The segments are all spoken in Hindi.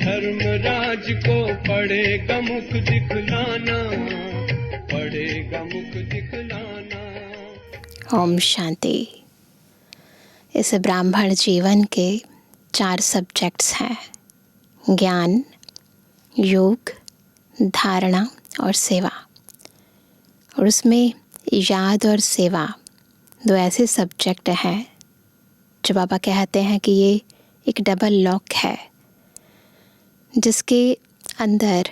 धर्मराज को पड़ेगा मुख दिखलाना, पड़ेगा मुख दिखलाना। ओम शांति। इस ब्राह्मण जीवन के 4 सब्जेक्ट्स हैं: ज्ञान, योग, धारणा और सेवा। और उसमें याद और सेवा 2 ऐसे सब्जेक्ट हैं जो बाबा कहते हैं कि ये एक डबल लॉक है, जिसके अंदर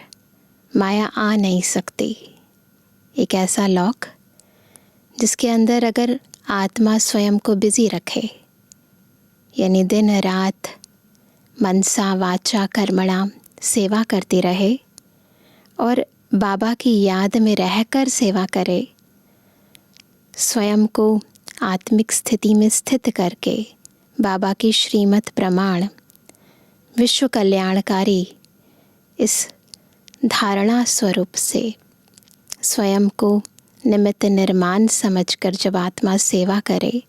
माया आ नहीं सकती। एक ऐसा लॉक जिसके अंदर अगर आत्मा स्वयं को बिजी रखे, यानी दिन रात मनसा वाचा कर्मणा सेवा करती रहे और बाबा की याद में रहकर सेवा करे, स्वयं को आत्मिक स्थिति में स्थित करके बाबा की श्रीमत प्रमाण विश्व कल्याणकारी इस धारणा स्वरूप से स्वयं को निमित्त निर्माण समझकर जब आत्मा सेवा करे,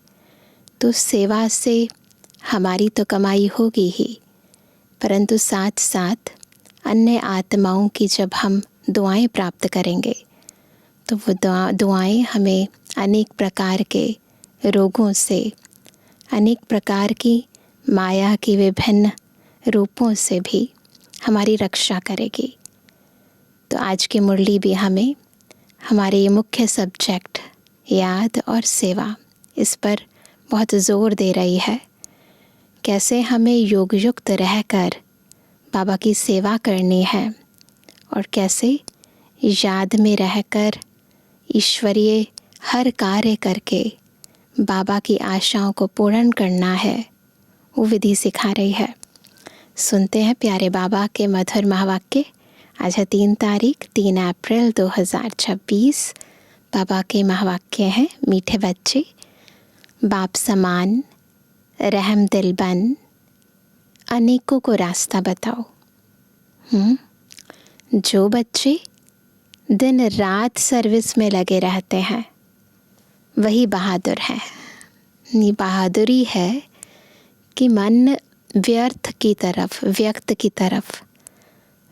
तो सेवा से हमारी तो कमाई होगी ही, परंतु साथ साथ अन्य आत्माओं की जब हम दुआएं प्राप्त करेंगे तो वो दुआएं हमें अनेक प्रकार के रोगों से, अनेक प्रकार की माया की विभिन्न रूपों से भी हमारी रक्षा करेगी। तो आज की मुरली भी हमें हमारे ये मुख्य सब्जेक्ट याद और सेवा, इस पर बहुत ज़ोर दे रही है। कैसे हमें योग युक्त रहकर बाबा की सेवा करनी है और कैसे याद में रहकर ईश्वरीय हर कार्य करके बाबा की आशाओं को पूर्ण करना है, वो विधि सिखा रही है। सुनते हैं प्यारे बाबा के मधुर महावाक्य। आज है 3 तारीख 3 अप्रैल 2026। बाबा के महावाक्य हैं: मीठे बच्चे, बाप समान रहम दिल बन, अनेकों को रास्ता बताओ। जो बच्चे दिन रात सर्विस में लगे रहते हैं वही बहादुर है। ये बहादुरी है कि मन व्यर्थ की तरफ, व्यक्त की तरफ,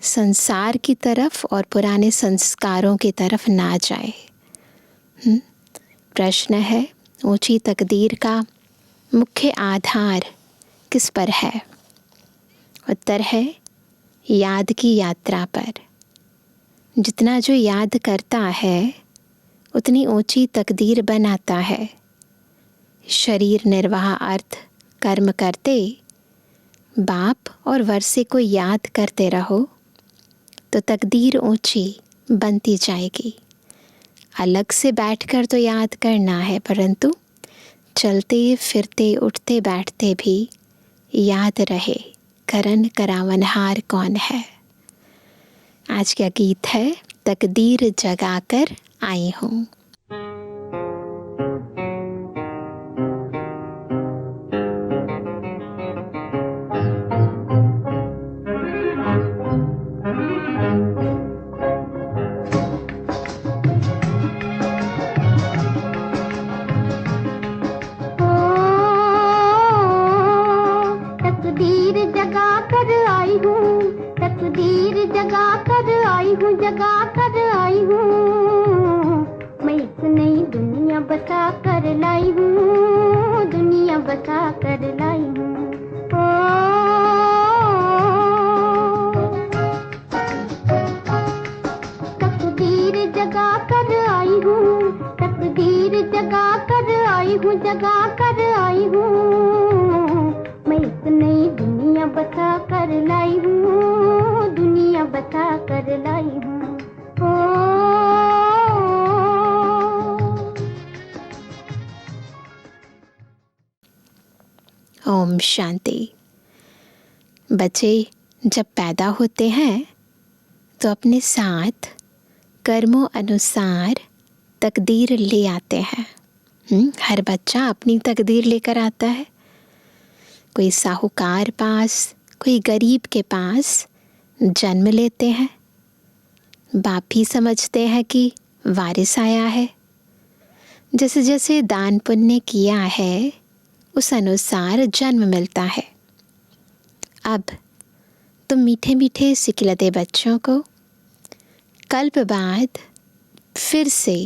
संसार की तरफ और पुराने संस्कारों की तरफ ना जाए। प्रश्न है, ऊंची तकदीर का मुख्य आधार किस पर है? उत्तर है, याद की यात्रा पर। जितना जो याद करता है उतनी ऊंची तकदीर बनाता है। शरीर निर्वाह अर्थ कर्म करते बाप और वर्षे को याद करते रहो तो तकदीर ऊंची बनती जाएगी। अलग से बैठकर तो याद करना है, परंतु चलते फिरते उठते बैठते भी याद रहे करन करावनहार कौन है। आज का गीत है, तकदीर जगाकर आई हूँ। जगा कर आई हूँ, मैं इस नई दुनिया बसा कर लाई हूँ, दुनिया बसा कर लाई हूँ। तकदीर जगा कर आई हूँ, तकदीर जगा कर आई हूँ, जगा कर आई हूँ, मैं इस नई दुनिया बसा कर लाई हूँ, दुनिया बसा कर लाई हूँ। ओम शांति। बच्चे जब पैदा होते हैं तो अपने साथ कर्मों अनुसार तकदीर ले आते हैं। हर बच्चा अपनी तकदीर लेकर आता है। कोई साहूकार पास, कोई गरीब के पास जन्म लेते हैं। बाप भी समझते हैं कि वारिस आया है। जैसे जैसे दान पुण्य किया है उस अनुसार जन्म मिलता है। अब तुम मीठे मीठे सिखलते बच्चों को कल्प बाद फिर से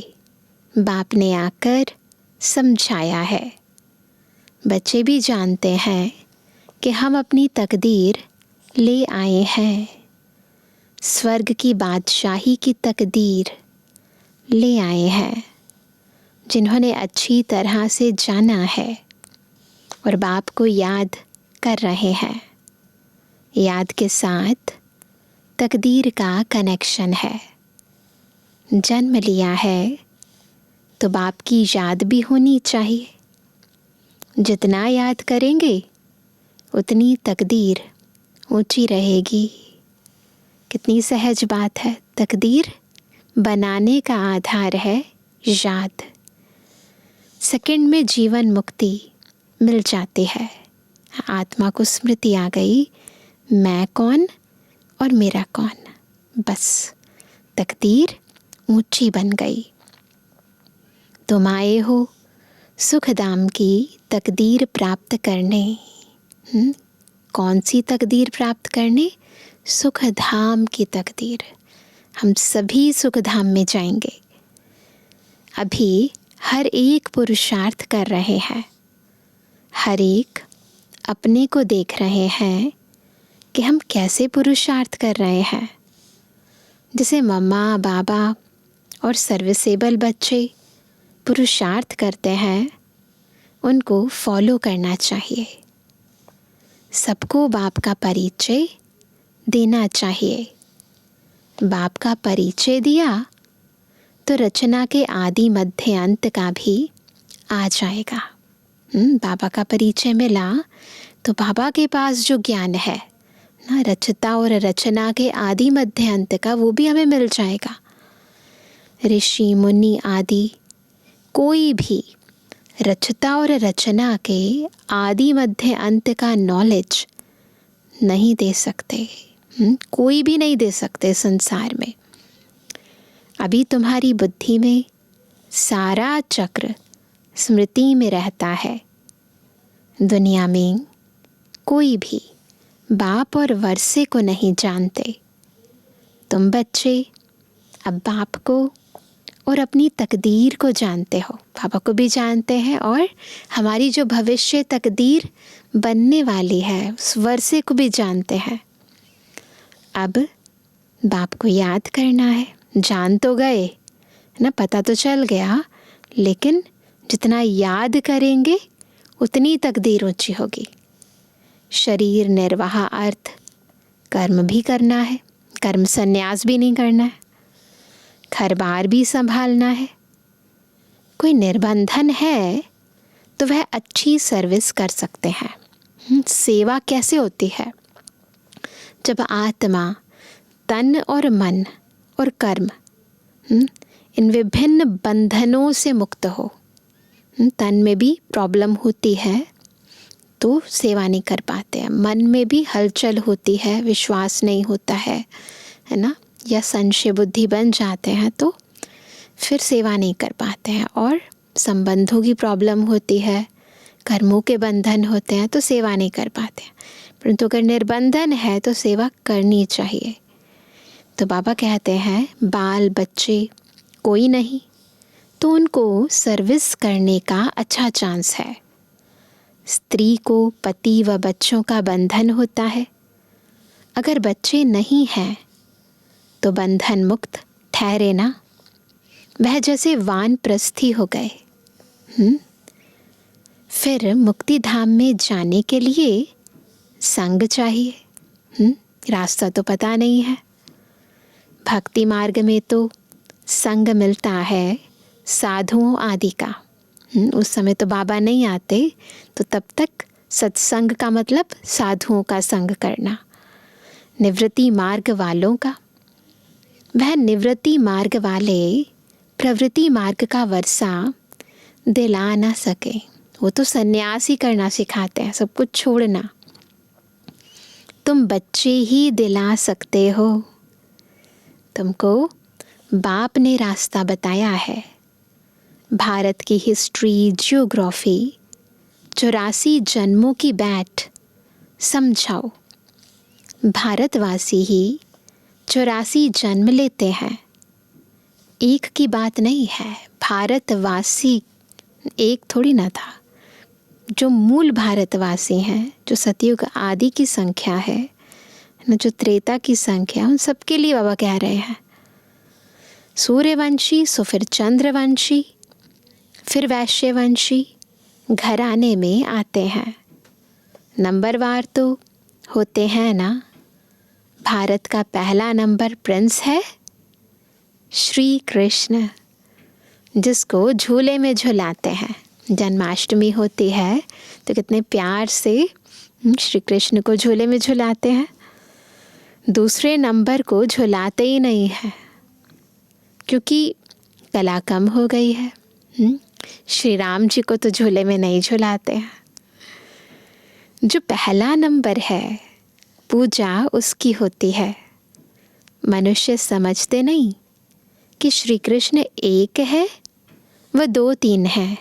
बाप ने आकर समझाया है। बच्चे भी जानते हैं कि हम अपनी तकदीर ले आए हैं, स्वर्ग की बादशाही की तकदीर ले आए हैं, जिन्होंने अच्छी तरह से जाना है और बाप को याद कर रहे हैं। याद के साथ तकदीर का कनेक्शन है। जन्म लिया है तो बाप की याद भी होनी चाहिए। जितना याद करेंगे उतनी तकदीर ऊंची रहेगी। कितनी सहज बात है। तकदीर बनाने का आधार है याद। सेकंड में जीवन मुक्ति मिल जाती है। आत्मा को स्मृति आ गई, मैं कौन और मेरा कौन। बस तकदीर ऊंची बन गई। तुम आए हो सुखधाम की तकदीर प्राप्त करने। कौन सी तकदीर प्राप्त करने? सुखधाम की तकदीर। हम सभी सुखधाम में जाएंगे। अभी हर एक पुरुषार्थ कर रहे हैं। हर एक अपने को देख रहे हैं कि हम कैसे पुरुषार्थ कर रहे हैं। जैसे मम्मा बाबा और सर्विसेबल बच्चे पुरुषार्थ करते हैं, उनको फॉलो करना चाहिए। सबको बाप का परिचय देना चाहिए। बाप का परिचय दिया तो रचना के आदि मध्य अंत का भी आ जाएगा। बाबा का परिचय मिला तो बाबा के पास जो ज्ञान है ना, रचता और रचना के आदि मध्य अंत का, वो भी हमें मिल जाएगा। ऋषि मुनि आदि कोई भी रचता और रचना के आदि मध्य अंत का नॉलेज नहीं दे सकते। कोई भी नहीं दे सकते संसार में। अभी तुम्हारी बुद्धि में सारा चक्र स्मृति में रहता है। दुनिया में कोई भी बाप और वर्षे को नहीं जानते। तुम बच्चे अब बाप को और अपनी तकदीर को जानते हो। पापा को भी जानते हैं और हमारी जो भविष्य तकदीर बनने वाली है उस वर्षे को भी जानते हैं। अब बाप को याद करना है। जान तो गए ना, पता तो चल गया, लेकिन जितना याद करेंगे उतनी तकदीर ऊंची होगी। शरीर निर्वाह अर्थ कर्म भी करना है। कर्म संन्यास भी नहीं करना है। घर बार भी संभालना है। कोई निर्बंधन है तो वह अच्छी सर्विस कर सकते हैं। सेवा कैसे होती है? जब आत्मा तन और मन और कर्म इन विभिन्न बंधनों से मुक्त हो। तन में भी प्रॉब्लम होती है तो सेवा नहीं कर पाते हैं। मन में भी हलचल होती है, विश्वास नहीं होता है ना, या संशय बुद्धि बन जाते हैं तो फिर सेवा नहीं कर पाते हैं। और संबंधों की प्रॉब्लम होती है, कर्मों के बंधन होते हैं तो सेवा नहीं कर पाते हैं। परंतु अगर निर्बंधन है तो सेवा करनी चाहिए। तो बाबा कहते हैं बाल बच्चे कोई नहीं तो उनको सर्विस करने का अच्छा चांस है। स्त्री को पति व बच्चों का बंधन होता है। अगर बच्चे नहीं हैं तो बंधन मुक्त ठहरे ना। वह जैसे वानप्रस्थी हो गए। फिर मुक्ति धाम में जाने के लिए संग चाहिए। रास्ता तो पता नहीं है। भक्ति मार्ग में तो संग मिलता है साधुओं आदि का। उस समय तो बाबा नहीं आते, तो तब तक सत्संग का मतलब साधुओं का संग करना। निवृत्ति मार्ग वालों का, वह निवृत्ति मार्ग वाले प्रवृत्ति मार्ग का वर्षा दिला ना सके। वो तो सन्यास ही करना सिखाते हैं, सब कुछ छोड़ना। तुम बच्चे ही दिला सकते हो। तुमको बाप ने रास्ता बताया है। भारत की हिस्ट्री, जियोग्राफी, 84 जन्मों की बैठ समझाओ। भारतवासी ही 84 जन्म लेते हैं। एक की बात नहीं है, भारतवासी एक थोड़ी ना था। जो मूल भारतवासी हैं, जो सतयुग आदि की संख्या है न, जो त्रेता की संख्या, उन सबके लिए बाबा कह रहे हैं सूर्यवंशी, सो फिर चंद्रवंशी, फिर वैश्यवंशी घराने में आते हैं। नंबरवार तो होते हैं ना। भारत का पहला नंबर प्रिंस है श्री कृष्ण, जिसको झूले में झुलाते हैं। जन्माष्टमी होती है तो कितने प्यार से श्री कृष्ण को झूले में झुलाते हैं। दूसरे नंबर को झुलाते ही नहीं है, क्योंकि कला कम हो गई है। श्री राम जी को तो झूले में नहीं झुलाते हैं। जो पहला नंबर है, पूजा उसकी होती है। मनुष्य समझते नहीं कि श्री कृष्ण एक है व 2-3 है।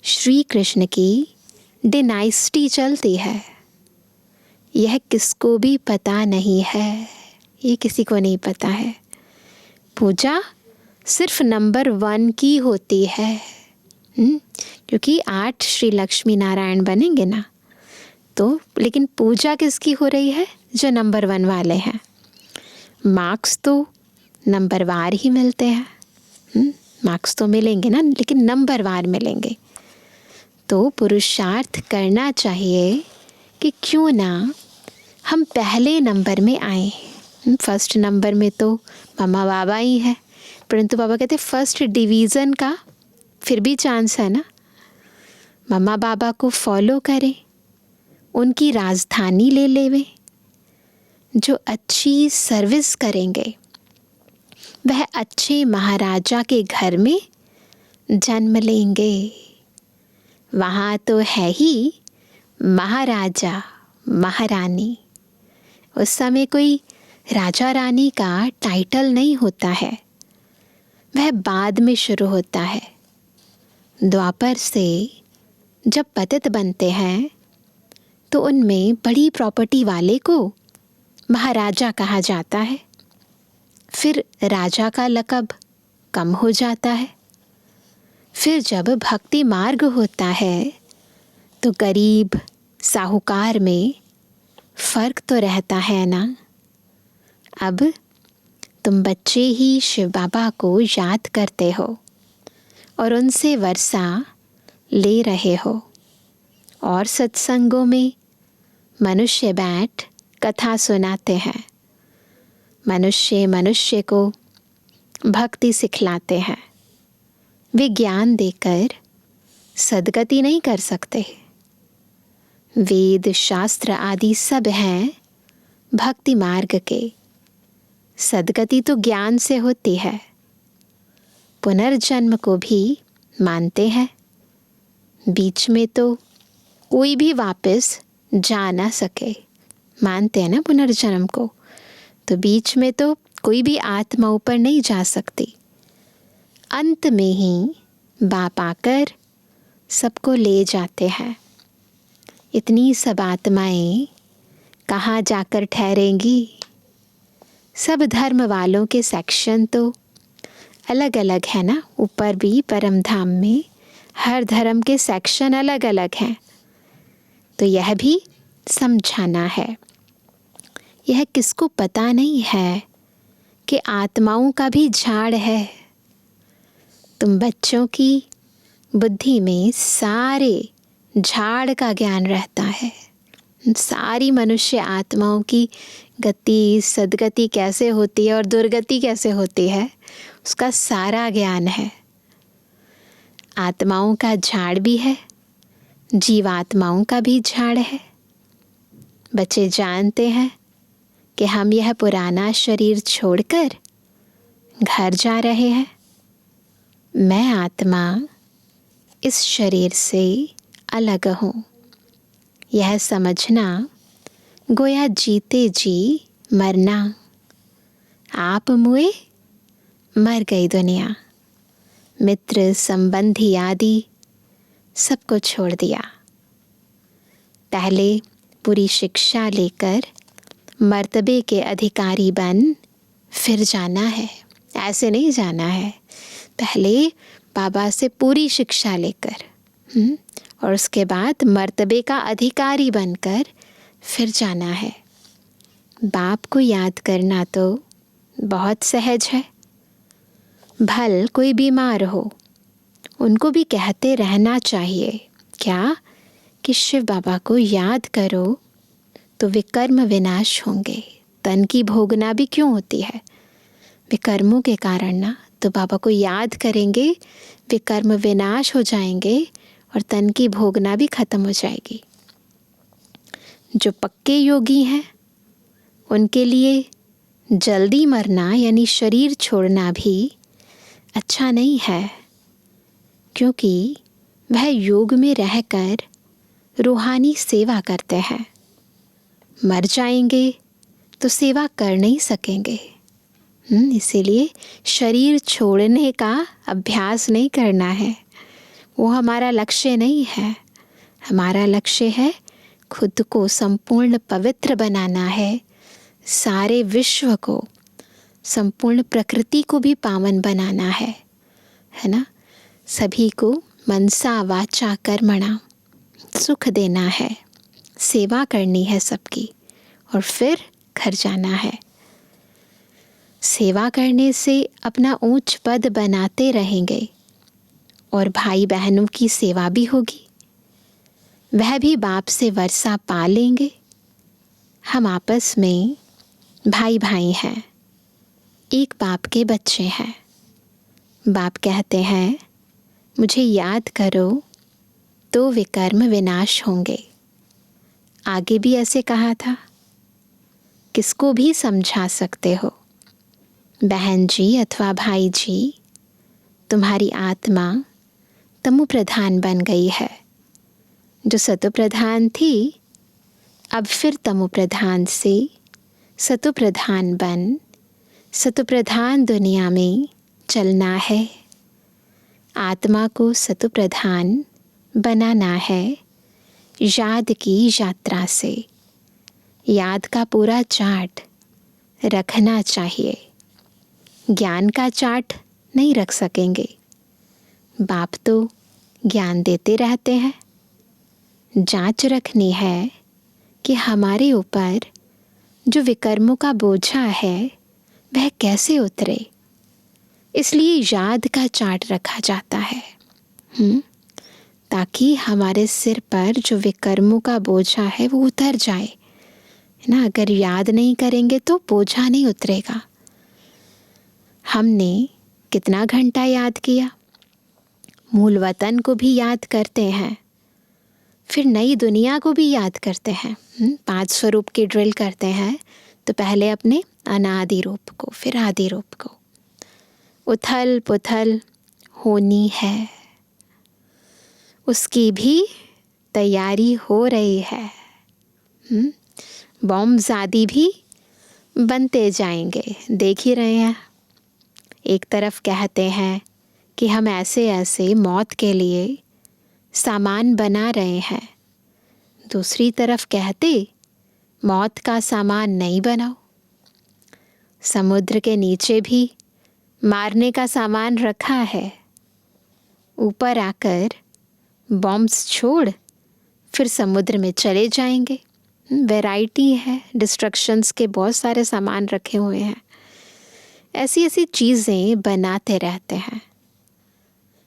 श्री कृष्ण की डिनाइस्टी चलती है। यह किसको भी पता नहीं है, ये किसी को नहीं पता है। पूजा सिर्फ नंबर 1 की होती है, क्योंकि 8 श्री लक्ष्मी नारायण बनेंगे ना, तो लेकिन पूजा किसकी हो रही है? जो नंबर 1 वाले हैं। मार्क्स तो नंबरवार ही मिलते हैं। मार्क्स तो मिलेंगे ना, लेकिन नंबरवार मिलेंगे। तो पुरुषार्थ करना चाहिए कि क्यों ना हम पहले नंबर में आए। फर्स्ट नंबर में तो मम्मा बाबा ही है, परंतु बाबा कहते फर्स्ट डिवीज़न का फिर भी चांस है ना। मम्मा बाबा को फॉलो करें, उनकी राजधानी ले लेवे। जो अच्छी सर्विस करेंगे वह अच्छे महाराजा के घर में जन्म लेंगे। वहाँ तो है ही महाराजा महारानी। उस समय कोई राजा रानी का टाइटल नहीं होता है, वह बाद में शुरू होता है। द्वापर से जब पतित बनते हैं तो उनमें बड़ी प्रॉपर्टी वाले को महाराजा कहा जाता है। फिर राजा का लक़ब कम हो जाता है। फिर जब भक्ति मार्ग होता है तो गरीब साहूकार में फ़र्क तो रहता है ना। अब तुम बच्चे ही शिव बाबा को याद करते हो और उनसे वर्षा ले रहे हो, और सत्संगों में मनुष्य बैठ कथा सुनाते हैं। मनुष्य मनुष्य को भक्ति सिखलाते हैं। वे ज्ञान देकर सद्गति नहीं कर सकते। वेद शास्त्र आदि सब हैं भक्ति मार्ग के। सद्गति तो ज्ञान से होती है। पुनर्जन्म को भी मानते हैं। बीच में तो कोई भी वापस जा ना सके। मानते हैं ना पुनर्जन्म को, तो बीच में तो कोई भी आत्मा ऊपर नहीं जा सकती। अंत में ही बाप आकर सबको ले जाते हैं। इतनी सब आत्माएं कहाँ जाकर ठहरेंगी? सब धर्म वालों के सेक्शन तो अलग अलग है ना। ऊपर भी परम धाम में हर धर्म के सेक्शन अलग अलग हैं। तो यह भी समझाना है। यह किसको पता नहीं है कि आत्माओं का भी झाड़ है। तुम बच्चों की बुद्धि में सारे झाड़ का ज्ञान रहता है। सारी मनुष्य आत्माओं की गति सद्गति कैसे होती है और दुर्गति कैसे होती है, उसका सारा ज्ञान है। आत्माओं का झाड़ भी है, जीवात्माओं का भी झाड़ है। बच्चे जानते हैं कि हम यह पुराना शरीर छोड़कर घर जा रहे हैं। मैं आत्मा इस शरीर से अलग हूँ। यह समझना गोया जीते जी मरना। आप मुए मर गई दुनिया। मित्र संबंधी आदि सबको छोड़ दिया। पहले पूरी शिक्षा लेकर मर्तबे के अधिकारी बन फिर जाना है। ऐसे नहीं जाना है, पहले बाबा से पूरी शिक्षा लेकर और उसके बाद मर्तबे का अधिकारी बनकर फिर जाना है। बाप को याद करना तो बहुत सहज है। भल कोई बीमार हो, उनको भी कहते रहना चाहिए क्या कि शिव बाबा को याद करो तो विकर्म विनाश होंगे। तन की भोगना भी क्यों होती है? विकर्मों के कारण ना। तो बाबा को याद करेंगे, विकर्म विनाश हो जाएंगे और तन की भोगना भी खत्म हो जाएगी। जो पक्के योगी हैं उनके लिए जल्दी मरना यानी शरीर छोड़ना भी अच्छा नहीं है, क्योंकि वह योग में रहकर रूहानी सेवा करते हैं। मर जाएंगे तो सेवा कर नहीं सकेंगे। इसीलिए शरीर छोड़ने का अभ्यास नहीं करना है, वो हमारा लक्ष्य नहीं है। हमारा लक्ष्य है खुद को संपूर्ण पवित्र बनाना है, सारे विश्व को, संपूर्ण प्रकृति को भी पावन बनाना है ना। सभी को मनसा वाचा कर्मणा सुख देना है, सेवा करनी है सबकी और फिर घर जाना है। सेवा करने से अपना ऊंच पद बनाते रहेंगे और भाई बहनों की सेवा भी होगी, वह भी बाप से वर्षा पा लेंगे। हम आपस में भाई भाई हैं, एक बाप के बच्चे हैं। बाप कहते हैं मुझे याद करो तो विकर्म विनाश होंगे। आगे भी ऐसे कहा था। किसको भी समझा सकते हो, बहन जी अथवा भाई जी, तुम्हारी आत्मा तमो प्रधान बन गई है। जो सतो प्रधान थी अब फिर तमो प्रधान से सतो प्रधान बन सतो प्रधान दुनिया में चलना है। आत्मा को सतो प्रधान बनाना है याद की यात्रा से। याद का पूरा चार्ट रखना चाहिए, ज्ञान का चार्ट नहीं रख सकेंगे। बाप तो ज्ञान देते रहते हैं, जांच रखनी है कि हमारे ऊपर जो विकर्मों का बोझा है वह कैसे उतरे। इसलिए याद का चार्ट रखा जाता है ताकि हमारे सिर पर जो विकर्मों का बोझा है वो उतर जाए ना। अगर याद नहीं करेंगे तो बोझा नहीं उतरेगा। हमने कितना घंटा याद किया, मूल वतन को भी याद करते हैं, फिर नई दुनिया को भी याद करते हैं। 5 स्वरूप की ड्रिल करते हैं तो पहले अपने अनादि रूप को, फिर आदि रूप को। उथल पुथल होनी है, उसकी भी तैयारी हो रही है। बॉम्ब्स आदि भी बनते जाएंगे, देख ही रहे हैं। एक तरफ कहते हैं कि हम ऐसे ऐसे मौत के लिए सामान बना रहे हैं, दूसरी तरफ कहते मौत का सामान नहीं बनाओ। समुद्र के नीचे भी मारने का सामान रखा है, ऊपर आकर बॉम्ब्स छोड़ फिर समुद्र में चले जाएंगे। वैरायटी है, डिस्ट्रक्शंस के बहुत सारे सामान रखे हुए हैं। ऐसी ऐसी चीज़ें बनाते रहते हैं।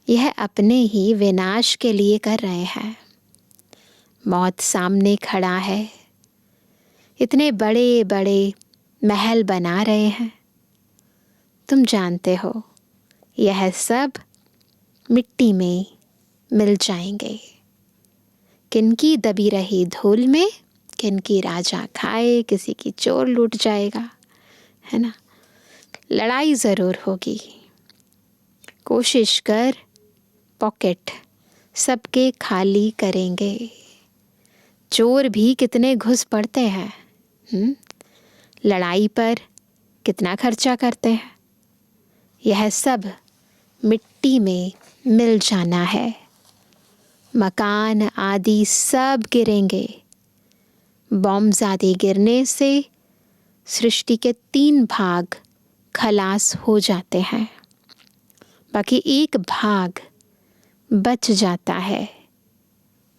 यह अपने ही विनाश के लिए कर रहे हैं। मौत सामने खड़ा है, इतने बड़े बड़े महल बना रहे हैं। तुम जानते हो यह सब मिट्टी में मिल जाएंगे। किनकी दबी रही धूल में किनकी राजा खाए, किसी की चोर लूट जाएगा, है ना। लड़ाई ज़रूर होगी। कोशिश कर पॉकेट सबके खाली करेंगे। चोर भी कितने घुस पड़ते हैं, लड़ाई पर कितना खर्चा करते हैं। यह सब मिट्टी में मिल जाना है। मकान आदि सब गिरेंगे। बॉम्ब्स आदि गिरने से सृष्टि के 3 भाग खलास हो जाते हैं, बाकी एक भाग बच जाता है।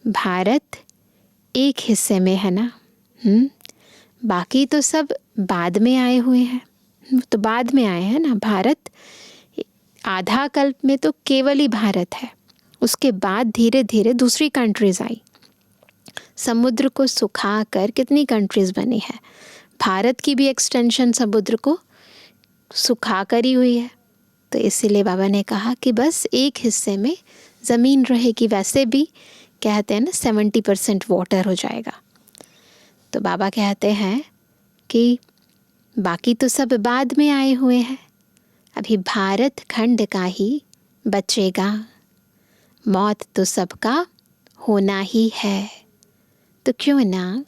भारत एक हिस्से में है ना, बाकी तो सब बाद में आए हुए हैं, तो बाद में आए हैं ना। भारत आधा कल्प में तो केवल ही भारत है, उसके बाद धीरे धीरे दूसरी कंट्रीज आई। समुद्र को सुखाकर कितनी कंट्रीज बनी है। भारत की भी एक्सटेंशन समुद्र को सुखाकर ही हुई है। तो इसीलिए बाबा ने कहा कि बस एक हिस्से में ज़मीन रहेगी। वैसे भी कहते हैं ना 70% वाटर हो जाएगा। तो बाबा कहते हैं कि बाकी तो सब बाद में आए हुए हैं, अभी भारत खंड का ही बचेगा। मौत तो सबका होना ही है, तो क्यों ना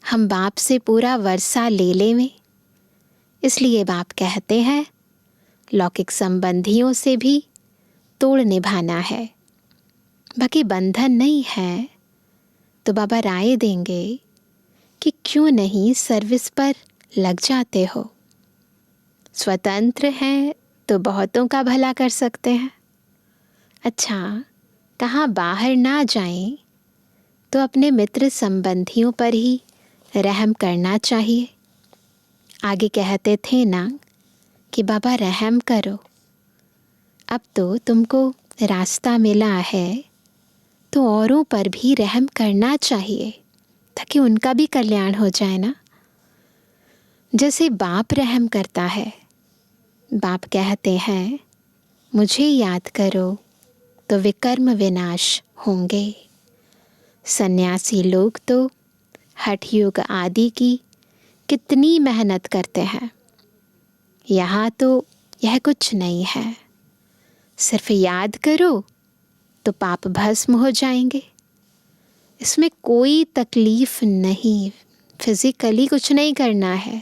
हम बाप से पूरा वर्षा ले लें। इसलिए बाप कहते हैं लौकिक संबंधियों से भी तोड़ निभाना है, बाकी बंधन नहीं है। तो बाबा राय देंगे कि क्यों नहीं सर्विस पर लग जाते हो। स्वतंत्र हैं तो बहुतों का भला कर सकते हैं। अच्छा, कहाँ बाहर ना जाएं तो अपने मित्र संबंधियों पर ही रहम करना चाहिए। आगे कहते थे ना कि बाबा रहम करो, अब तो तुमको रास्ता मिला है तो औरों पर भी रहम करना चाहिए, ताकि उनका भी कल्याण हो जाए ना। जैसे बाप रहम करता है, बाप कहते हैं मुझे याद करो तो विकर्म विनाश होंगे। सन्यासी लोग तो हठ योग आदि की कितनी मेहनत करते हैं, यहाँ तो यह कुछ नहीं है। सिर्फ याद करो तो पाप भस्म हो जाएंगे। इसमें कोई तकलीफ नहीं, फिजिकली कुछ नहीं करना है,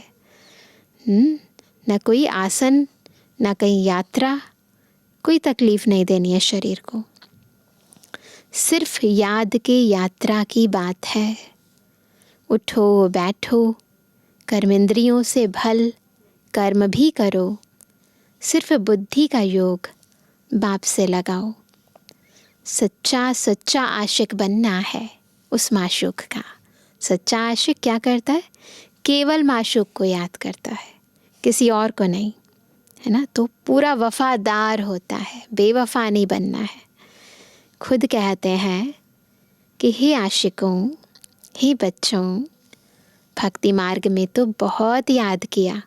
न कोई आसन, न कहीं यात्रा, कोई तकलीफ नहीं देनी है शरीर को। सिर्फ याद के यात्रा की बात है। उठो बैठो, कर्मेंद्रियों से भल कर्म भी करो, सिर्फ बुद्धि का योग बाप से लगाओ। सच्चा सच्चा आशिक बनना है उस माशूक का। सच्चा आशिक क्या करता है? केवल माशूक को याद करता है, किसी और को नहीं, है ना। तो पूरा वफादार होता है, बेवफा नहीं बनना है। खुद कहते हैं कि हे आशिकों, हे बच्चों, भक्ति मार्ग में तो बहुत याद किया,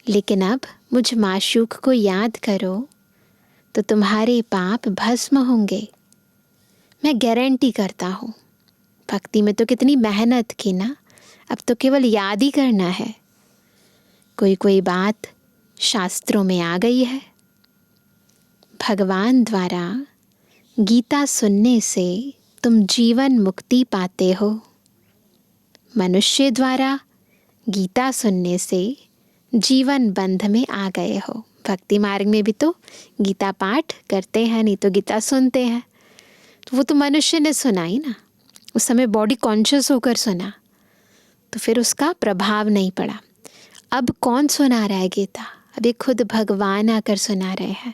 लेकिन अब मुझ माशूक को याद करो तो तुम्हारे पाप भस्म होंगे। मैं गारंटी करता हूँ। भक्ति में तो कितनी मेहनत की ना, अब तो केवल याद ही करना है। कोई कोई बात शास्त्रों में आ गई है। भगवान द्वारा गीता सुनने से तुम जीवन मुक्ति पाते हो। मनुष्य द्वारा गीता सुनने से जीवन बंध में आ गए हो। भक्ति मार्ग में भी तो गीता पाठ करते हैं, नहीं तो गीता सुनते हैं। तो वो तो मनुष्य ने सुना ही ना, उस समय बॉडी कॉन्शियस होकर सुना, तो फिर उसका प्रभाव नहीं पड़ा। अब कौन सुना रहा है गीता? अभी खुद भगवान आकर सुना रहे हैं।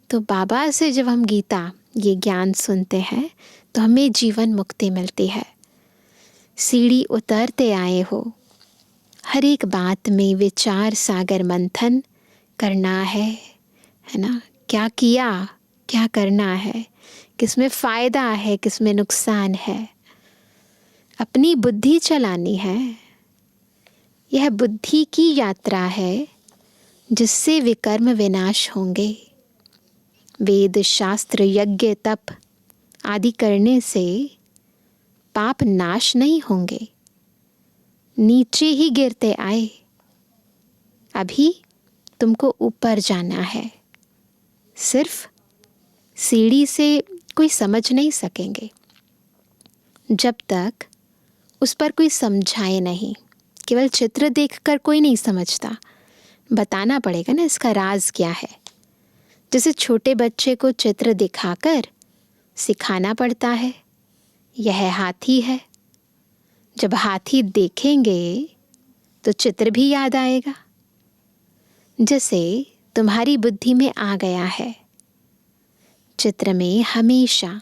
तो बाबा से जब हम गीता ये ज्ञान सुनते हैं तो हमें जीवन मुक्ति मिलती है। सीढ़ी उतरते आए हो, हर एक बात में विचार सागर मंथन करना है ना। क्या किया, क्या करना है, किसमें फ़ायदा है, किसमें नुकसान है, अपनी बुद्धि चलानी है। यह बुद्धि की यात्रा है जिससे विकर्म विनाश होंगे। वेद शास्त्र यज्ञ तप आदि करने से पाप नाश नहीं होंगे, नीचे ही गिरते आए। अभी तुमको ऊपर जाना है। सिर्फ सीढ़ी से कोई समझ नहीं सकेंगे जब तक उस पर कोई समझाए नहीं। केवल चित्र देखकर कोई नहीं समझता, बताना पड़ेगा ना इसका राज क्या है। जैसे छोटे बच्चे को चित्र दिखाकर सिखाना पड़ता है, यह हाथी है। जब हाथी देखेंगे तो चित्र भी याद आएगा, जैसे तुम्हारी बुद्धि में आ गया है। चित्र में हमेशा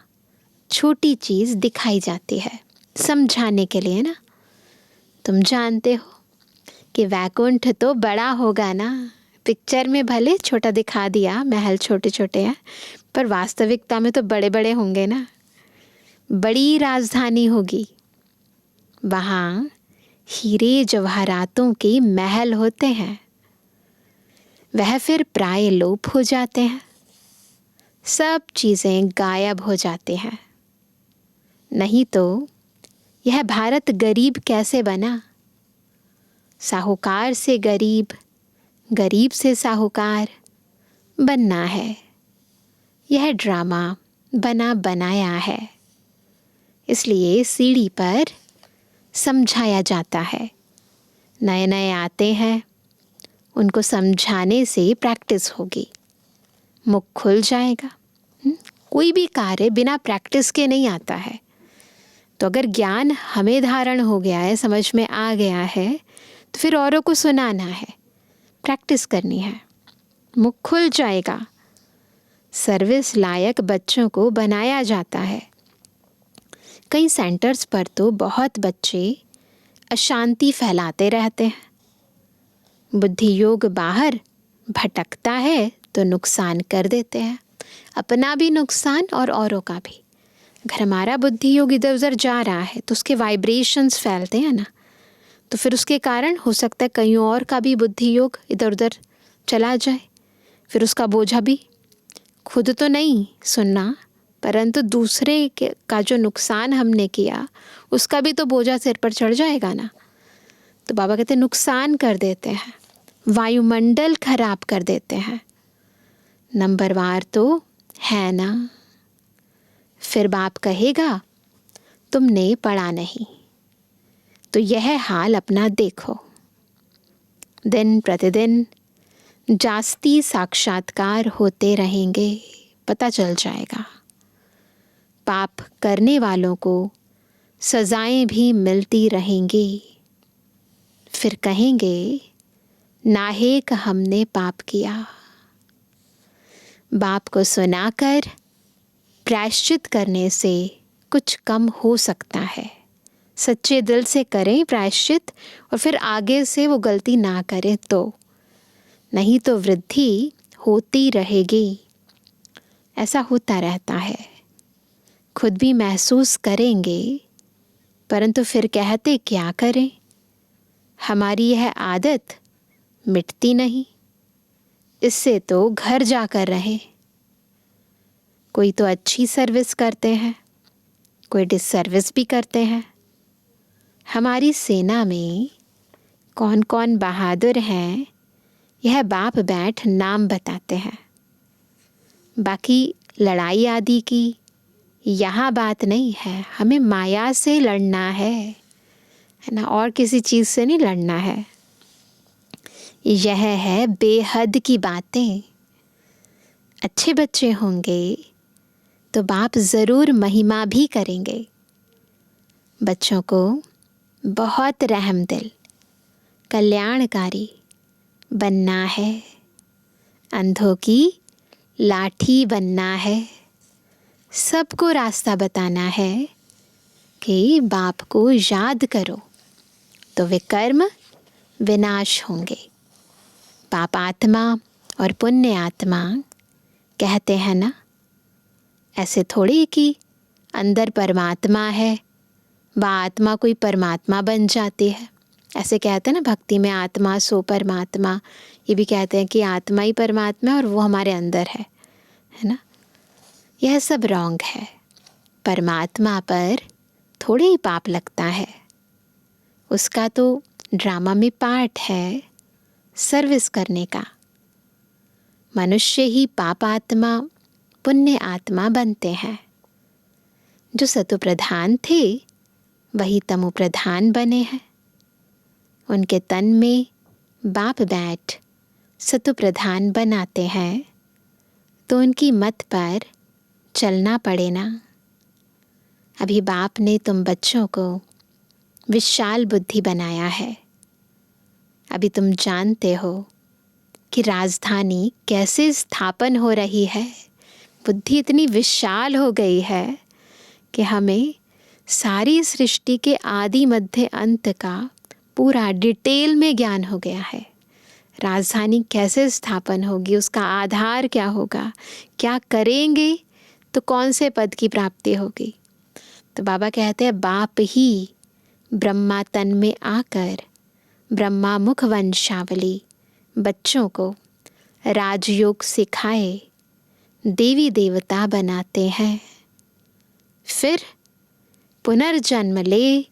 छोटी चीज़ दिखाई जाती है समझाने के लिए ना। तुम जानते हो कि वैकुंठ तो बड़ा होगा ना। पिक्चर में भले छोटा दिखा दिया, महल छोटे छोटे हैं, पर वास्तविकता में तो बड़े बड़े होंगे ना। बड़ी राजधानी होगी, वहाँ हीरे जवाहरातों के महल होते हैं। वह फिर प्राय लोप हो जाते हैं, सब चीज़ें गायब हो जाती हैं। नहीं तो यह भारत गरीब कैसे बना? साहूकार से गरीब, गरीब से साहूकार बनना है। यह ड्रामा बना बनाया है, इसलिए सीढ़ी पर समझाया जाता है। नए नए आते हैं, उनको समझाने से प्रैक्टिस होगी, मुख खुल जाएगा। कोई भी कार्य बिना प्रैक्टिस के नहीं आता है। तो अगर ज्ञान हमें धारण हो गया है, समझ में आ गया है, तो फिर औरों को सुनाना है, प्रैक्टिस करनी है, मुख खुल जाएगा। सर्विस लायक बच्चों को बनाया जाता है। कई सेंटर्स पर तो बहुत बच्चे अशांति फैलाते रहते हैं। बुद्धि योग बाहर भटकता है तो नुकसान कर देते हैं, अपना भी नुकसान और औरों का भी। अगर हमारा बुद्धि योग इधर उधर जा रहा है तो उसके वाइब्रेशंस फैलते हैं ना, तो फिर उसके कारण हो सकता है कहीं और का भी बुद्धि योग इधर उधर चला जाए। फिर उसका बोझा भी खुद तो नहीं सुनना, परंतु दूसरे का जो नुकसान हमने किया उसका भी तो बोझा सिर पर चढ़ जाएगा ना। तो बाबा कहते हैं नुकसान कर देते हैं, वायुमंडल खराब कर देते हैं। नंबरवार तो है ना। फिर बाप कहेगा तुमने पढ़ा नहीं, तो यह हाल अपना देखो। दिन प्रतिदिन जास्ती साक्षात्कार होते रहेंगे, पता चल जाएगा। पाप करने वालों को सजाएं भी मिलती रहेंगी। फिर कहेंगे नाहेक हमने पाप किया। बाप को सुनाकर प्रायश्चित करने से कुछ कम हो सकता है। सच्चे दिल से करें प्रायश्चित और फिर आगे से वो गलती ना करें तो, नहीं तो वृद्धि होती रहेगी। ऐसा होता रहता है, खुद भी महसूस करेंगे, परंतु फिर कहते क्या करें। हमारी यह आदत मिटती नहीं, इससे तो घर जाकर रहें। कोई तो अच्छी सर्विस करते हैं, कोई डिससर्विस भी करते हैं। हमारी सेना में कौन कौन बहादुर हैं, यह बाप बैठ नाम बताते हैं। बाकी लड़ाई आदि की यहाँ बात नहीं है। हमें माया से लड़ना है ना, और किसी चीज़ से नहीं लड़ना है। यह है बेहद की बातें। अच्छे बच्चे होंगे तो बाप ज़रूर महिमा भी करेंगे। बच्चों को बहुत रहम दिल, कल्याणकारी बनना है। अंधों की लाठी बनना है। सबको रास्ता बताना है कि बाप को याद करो तो वे कर्म विनाश होंगे। पाप आत्मा और पुण्य आत्मा कहते हैं ना, ऐसे थोड़ी कि अंदर परमात्मा है, वह आत्मा कोई परमात्मा बन जाती है। ऐसे कहते हैं ना, भक्ति में आत्मा सो परमात्मा। ये भी कहते हैं कि आत्मा ही परमात्मा है और वो हमारे अंदर है ना। यह सब रॉन्ग है। परमात्मा पर थोड़े ही पाप लगता है, उसका तो ड्रामा में पार्ट है सर्विस करने का। मनुष्य ही पाप आत्मा पुण्य आत्मा बनते हैं। जो सतो प्रधान थे वही तमो प्रधान बने हैं। उनके तन में बाप बैठ सतो प्रधान बनाते हैं, तो उनकी मत पर चलना पड़े ना। अभी बाप ने तुम बच्चों को विशाल बुद्धि बनाया है। अभी तुम जानते हो कि राजधानी कैसे स्थापन हो रही है। बुद्धि इतनी विशाल हो गई है कि हमें सारी सृष्टि के आदि मध्य अंत का पूरा डिटेल में ज्ञान हो गया है। राजधानी कैसे स्थापन होगी, उसका आधार क्या होगा, क्या करेंगे तो कौन से पद की प्राप्ति होगी। तो बाबा कहते हैं बाप ही ब्रह्मा तन में आकर ब्रह्मा मुख वंशावली बच्चों को राजयोग सिखाए देवी देवता बनाते हैं, फिर पुनर्जन्म ले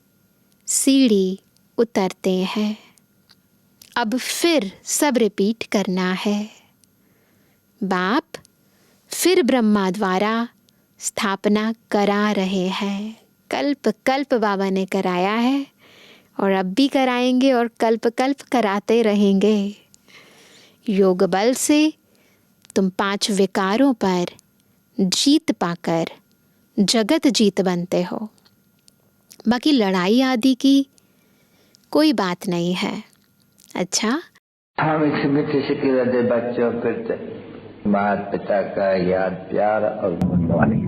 सीढ़ी उतरते हैं। अब फिर सब रिपीट करना है। बाप फिर ब्रह्मा द्वारा स्थापना करा रहे हैं। कल्प कल्प बाबा ने कराया है और अब भी कराएंगे और कल्प कल्प कराते रहेंगे। योग बल से तुम 5 विकारों पर जीत पाकर जगत जीत बनते हो। बाकी लड़ाई आदि की कोई बात नहीं है। अच्छा, हम एक मीठे से हृदय बच्चों फिर माता पिता का याद प्यार और गुड मॉर्निंग।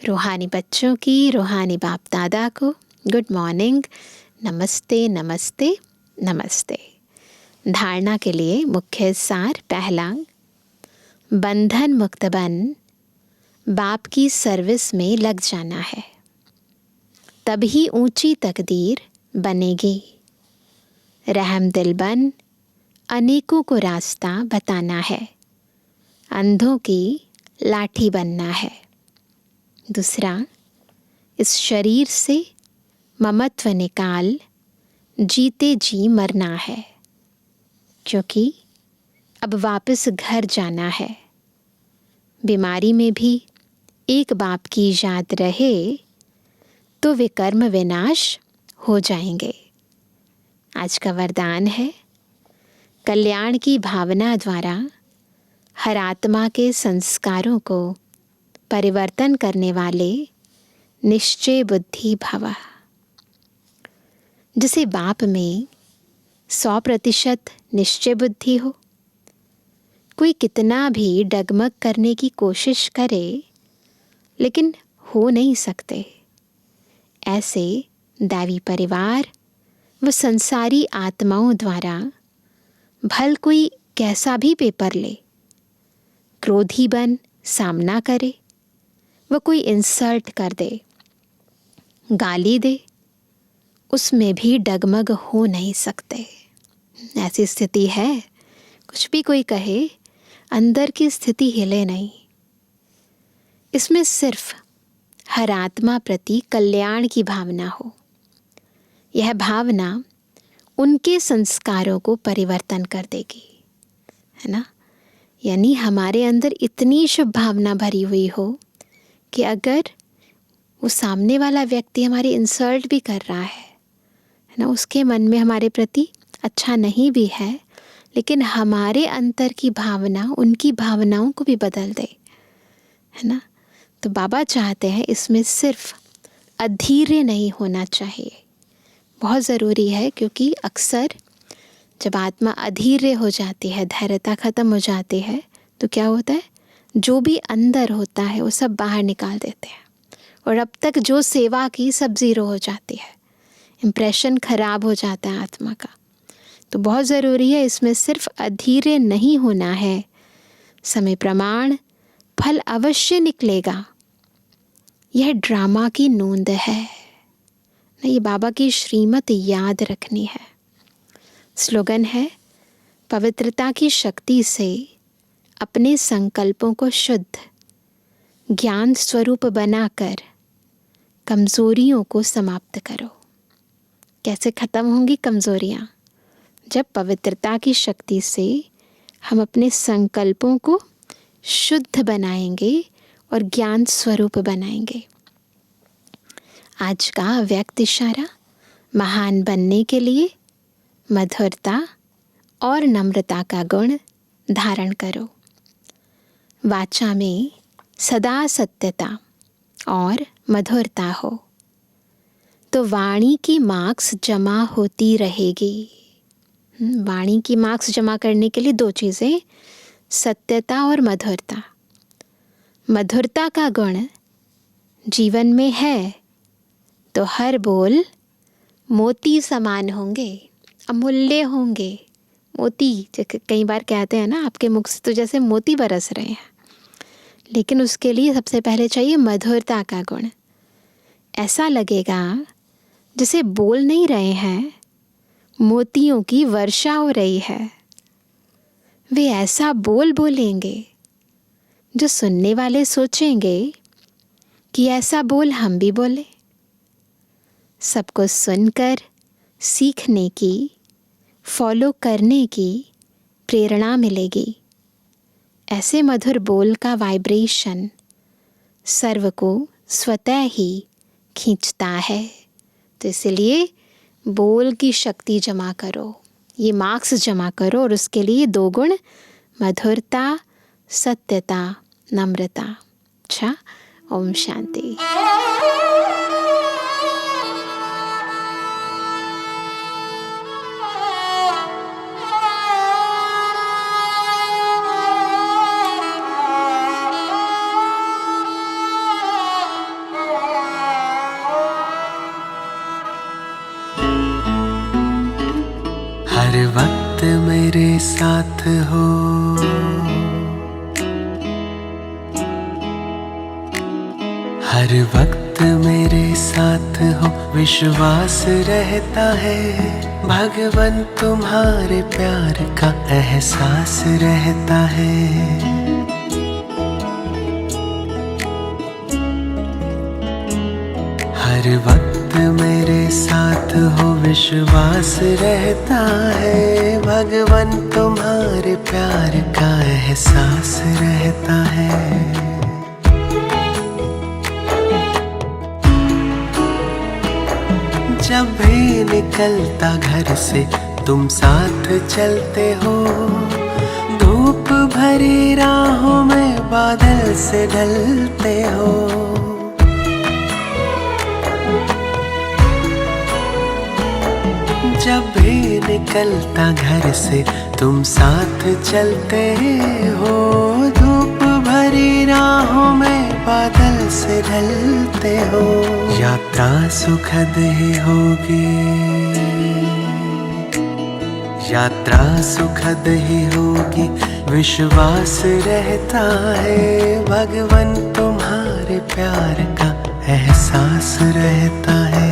रूहानी बच्चों की रूहानी बाप दादा को गुड मॉर्निंग, नमस्ते नमस्ते नमस्ते। धारणा के लिए मुख्य सार पहला, बंधन मुक्त बन बाप की सर्विस में लग जाना है, तभी ऊंची तकदीर बनेगी। रहम दिल बन अनेकों को रास्ता बताना है, अंधों की लाठी बनना है। दूसरा, इस शरीर से ममत्व निकाल जीते जी मरना है, क्योंकि अब वापस घर जाना है। बीमारी में भी एक बाप की याद रहे तो विकर्म विनाश हो जाएंगे। आज का वरदान है, कल्याण की भावना द्वारा हर आत्मा के संस्कारों को परिवर्तन करने वाले निश्चय बुद्धि भव। जिसे बाप में 100% निश्चय बुद्धि हो, कोई कितना भी डगमग करने की कोशिश करे लेकिन हो नहीं सकते। ऐसे दैवी परिवार व संसारी आत्माओं द्वारा भल कोई कैसा भी पेपर ले, क्रोधी बन सामना करे, वह कोई इंसल्ट कर दे, गाली दे, उसमें भी डगमग हो नहीं सकते। ऐसी स्थिति है, कुछ भी कोई कहे अंदर की स्थिति हिले नहीं। इसमें सिर्फ हर आत्मा प्रति कल्याण की भावना हो। यह भावना उनके संस्कारों को परिवर्तन कर देगी, है ना। यानी हमारे अंदर इतनी शुभ भावना भरी हुई हो कि अगर वो सामने वाला व्यक्ति हमारी इंसल्ट भी कर रहा है ना, उसके मन में हमारे प्रति अच्छा नहीं भी है, लेकिन हमारे अंतर की भावना उनकी भावनाओं को भी बदल दे, है ना। तो बाबा चाहते हैं इसमें सिर्फ अधीर्य नहीं होना चाहिए, बहुत ज़रूरी है। क्योंकि अक्सर जब आत्मा अधीर्य हो जाती है, धैर्यता ख़त्म हो जाती है, तो क्या होता है, जो भी अंदर होता है वो सब बाहर निकाल देते हैं, और अब तक जो सेवा की सब ज़ीरो हो जाती है, इम्प्रेशन ख़राब हो जाता है आत्मा का। तो बहुत ज़रूरी है, इसमें सिर्फ अधीर्य नहीं होना है। समय प्रमाण फल अवश्य निकलेगा, यह ड्रामा की नोंद है ना। ये बाबा की श्रीमत याद रखनी है। स्लोगन है, पवित्रता की शक्ति से अपने संकल्पों को शुद्ध ज्ञान स्वरूप बनाकर कमज़ोरियों को समाप्त करो। कैसे ख़त्म होंगी कमज़ोरियाँ? जब पवित्रता की शक्ति से हम अपने संकल्पों को शुद्ध बनाएंगे और ज्ञान स्वरूप बनाएंगे। आज का व्यक्त इशारा, महान बनने के लिए मधुरता और नम्रता का गुण धारण करो। वाचा में सदा सत्यता और मधुरता हो तो वाणी की मार्क्स जमा होती रहेगी। वाणी की मार्क्स जमा करने के लिए 2 चीज़ें, सत्यता और मधुरता। मधुरता का गुण जीवन में है तो हर बोल मोती समान होंगे, अमूल्य होंगे। मोती कई बार कहते हैं ना, आपके मुख से तो जैसे मोती बरस रहे हैं। लेकिन उसके लिए सबसे पहले चाहिए मधुरता का गुण। ऐसा लगेगा जैसे बोल नहीं रहे हैं, मोतियों की वर्षा हो रही है। वे ऐसा बोल बोलेंगे जो सुनने वाले सोचेंगे कि ऐसा बोल हम भी बोले। सबको सुनकर सीखने की, फॉलो करने की प्रेरणा मिलेगी। ऐसे मधुर बोल का वाइब्रेशन सर्व को स्वतः ही खींचता है। तो इसलिए बोल की शक्ति जमा करो, ये मार्क्स जमा करो, और उसके लिए 2 गुण, मधुरता, सत्यता, नम्रता। अच्छा, ओम शांति। हर वक्त मेरे साथ हो, हर वक्त मेरे साथ हो, विश्वास रहता है। भगवान तुम्हारे प्यार का एहसास रहता है। हर वक्त मेरे साथ हो, विश्वास रहता है। भगवान तुम्हारे प्यार का एहसास रहता है। जब भी निकलता घर से तुम साथ चलते हो, धूप भरी राहों में बादल से ढलते हो। जब भी निकलता घर से तुम साथ चलते हो, धूप भरी राहों में बादल से ढलते हो। यात्रा सुखद ही होगी, यात्रा सुखद ही होगी, विश्वास रहता है। भगवान तुम्हारे प्यार का एहसास रहता है।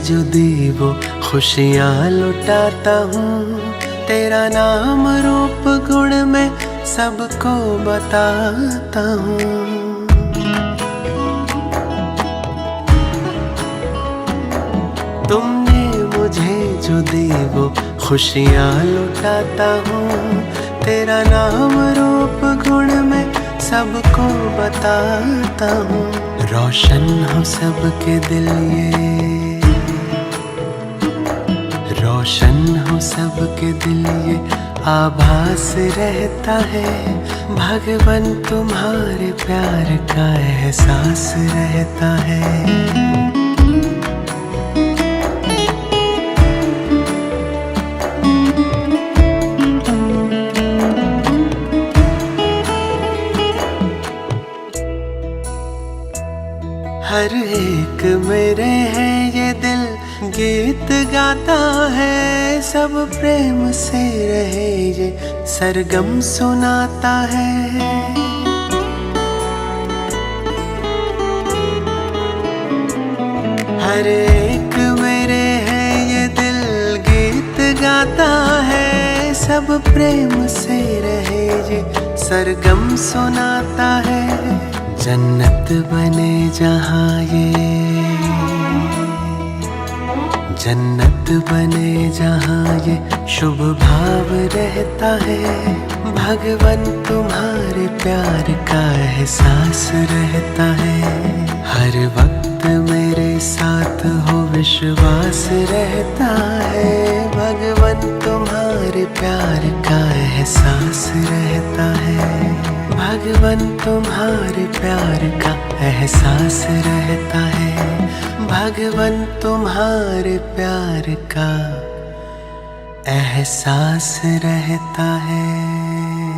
जो दी वो खुशियाँ लुटाता हूँ, तेरा नाम रूप गुण में सबको बताता हूँ। तुमने मुझे जो दी वो खुशियाँ लुटाता हूँ, तेरा नाम रूप गुण में सबको बताता हूँ। रोशन हो सबके दिल ये, रोशन हो सबके दिल ये आभास रहता है। भगवान तुम्हारे प्यार का एहसास रहता है। हर एक मेरे है ये दिल गीत गाता है, सब प्रेम से रहे ये सरगम सुनाता है। हर एक मेरे है ये दिल गीत गाता है, सब प्रेम से रहे ये सरगम सुनाता है। जन्नत बने जहाँ ये, जन्नत बने जहाँ ये शुभ भाव रहता है, भगवन तुम्हारे प्यार का एहसास रहता है। हर वक्त मेरे साथ हो विश्वास रहता है, भगवन तुम्हारे प्यार का एहसास रहता है। भगवन तुम्हारे प्यार का एहसास रहता है, भगवन तुम्हारे प्यार का एहसास रहता है।